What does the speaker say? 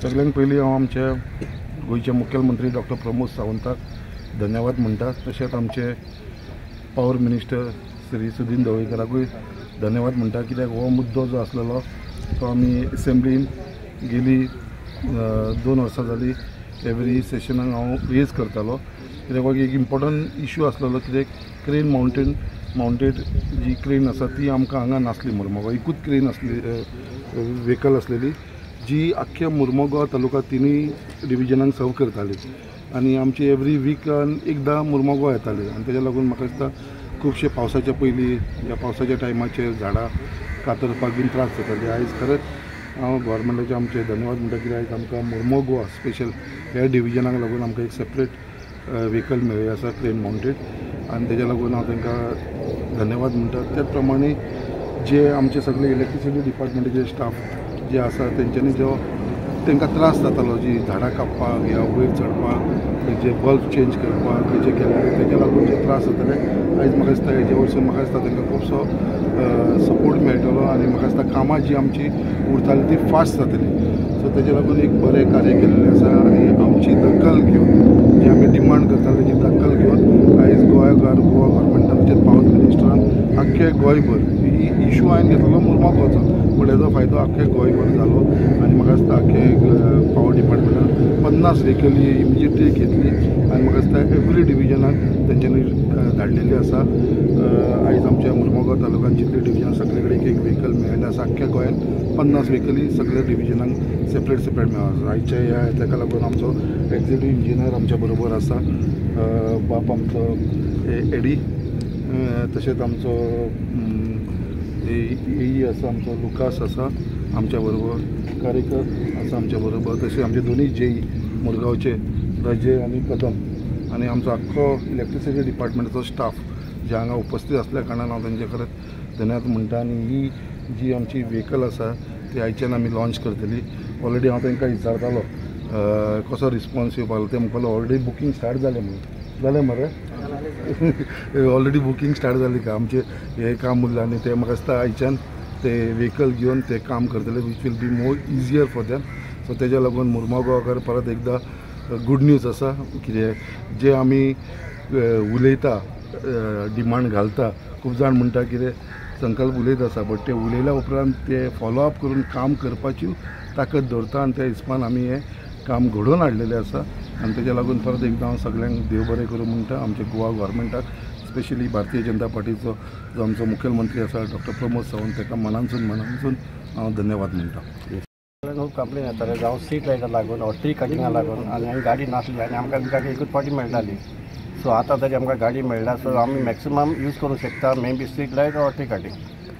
सगळ्यांत पयलीं हांव आमच्या गोंयचे मुखेलमंत्री डॉक्टर प्रमोद सावंताक धन्यवाद म्हणटा। तशेंच आमचे पावर मिनिस्टर श्री सुदीन ढवळीकराकूय धन्यवाद म्हणटा, कित्याक हो मुद्दो जो आसलेलो तो आमी असेंब्लीन गेली 2 वर्सां जाली एवरी सेशनाक हांव रेज करतालो, कित्याक हो एक इम्पॉर्टंट इशू आसलेलो। कित्याक क्रेन माउंटेड जी क्रेन आसा ती आमकां हांगा नासली मुर्मुगांव, एकूच क्रेन आसली व्हेकल आसलेली जी आख्ख्या मुर्मुगांव तालुका 3 डिविजनांक सर्व करताली आनी आमची एवरी वीकान एकदां मुर्मुगांव येताली। आनी तेज्या लागून म्हाका दिसता खुबशे पावसाच्या पयलीं या पावसाच्या टायमाचेर झाडां कातरपाक बीन त्रास जाताले। आयज खरेंच हांव गव्हर्मेंटाचे आमचे धन्यवाद म्हणटा, कित्याक आयज आमकां मुर्मुगांव स्पेशल ह्या डिविजनाक लागून आमकां एक सेपरेट व्हेकल मेळ्ळी आसा क्रेन माउंटेड, आनी तेज्या लागून हांव तांकां धन्यवाद म्हणटा। त्याच प्रमाणे जे आमचे सगळे इलेक्ट्रिसिटी डिपार्टमेंटाचे स्टाफ जे आसा तेंच्यांनी जो तांकां त्रास जातालो जी झाडां कापपाक या वयर चडपाक जे बल्ब चेंज करपाक जे केले तेज्या लागून जे त्रास जाताले, आयज म्हाका दिसता हेजे वरसून म्हाका दिसता तांकां खुबसो सपोर्ट मेळटलो आनी म्हाका दिसता कामां जी आमची उरताली ती फास्ट जातली। सो तेज्या लागून एक बरें कार्य केल्लें आसा आनी आमची दखल घेवन जी आमी डिमांड करताले जी दखल घेवन आयज गोवा गव्हर्मेंटाचे पावर मिनिस्टरान आख्खे गोंयभर ही इशू हांवें घेतलो मुर्मुगांवचो, पूण हेजो फायदो आख्खे गोंयभर जालो आनी म्हाका दिसता आख्खे पावर डिपार्टमेंटान 50 व्हेकली इमिजिएटली घेतली आनी म्हाका दिसता एवरी डिविजनाक तेंच्यांनी धाडलेली आसा। आयज आमच्या मुर्मुगांव तालुक्यात जितले डिविजन सगळे कडेन एक व्हेकल मेळिल्लें आसा। आख्ख्या गोंयान 50 व्हेकली सगळ्या डिविजनाक सेपरेट मेळ्ळा। आयच्या ह्या ताका लागून आमचो एक्झिक्युटीव इंजिनियर आमच्या बरोबर आसा, बाप आमचो एडी, तशेंच आमचो ए आसा आमचो लुकास आसा आमच्या बरोबर, कारेकर आसा आमच्या बरोबर, तशें आमचे दोनूय जेई मुरगांवचे रजे आनी कदम आनी आमचो आख्खो इलेक्ट्रिसिटी डिपार्टमेंटाचो स्टाफ जे हांगा उपस्थित आसल्या कारणान हांव तांचे खरेंच धन्यवाद म्हणटा। आनी ही जी आमची व्हेकल आसा ती आयच्यान आमी लॉन्च करतली। ऑलरेडी हांव तांकां विचारतालो कसो रिस्पॉन्स येवपाक लागलो, ते म्हणपाक ऑलरेडी बुकींग स्टार्ट जालें म्हणून। जालें मरे ऑलरेडी बुकींग स्टार्ट जाली का आमचे हे काम उरलें आनी ते म्हाका दिसता आयच्यान ते व्हेकल घेवन ते काम करतले which will be more easier for them. So तेज्या लागून मुर्मुगांवकार परत एकदां गूड न्यूज आसा, कित्याक जे आमी उलयता डिमांड घालता, खूब जाण म्हणटा कितें संकल्प उलयत आसा, बट ते उलयल्या उपरांत ते फॉलोअप करून काम करपाची ताकद दवरता आनी त्या हिसपान आमी हें काम घडोवन हाडलेलें आसा। आनी तेज्या लागून परत एकदां हांव सगळ्यांक देव बरें करूं म्हणटा, आमच्या गोवा गव्हर्मेंटाक स्पेशली भारतीय जनता पार्टीचो जो आमचो मुखेलमंत्री आसा डॉक्टर प्रमोद सावंत ताका मनानसून हांव धन्यवाद म्हणटा। खूब कंप्लेन येताले जावं सीट लायटा लागून ऑर ट्री कटिंगा लागून आनी हांगा गाडी नासली आनी आमकां गाडी एकूच फावटी मेळटाली। सो आतां तरी आमकां गाडी मेळ्ळा, सो आमी मॅक्सिमम यूज करूंक शकता may be street light or tree cutting.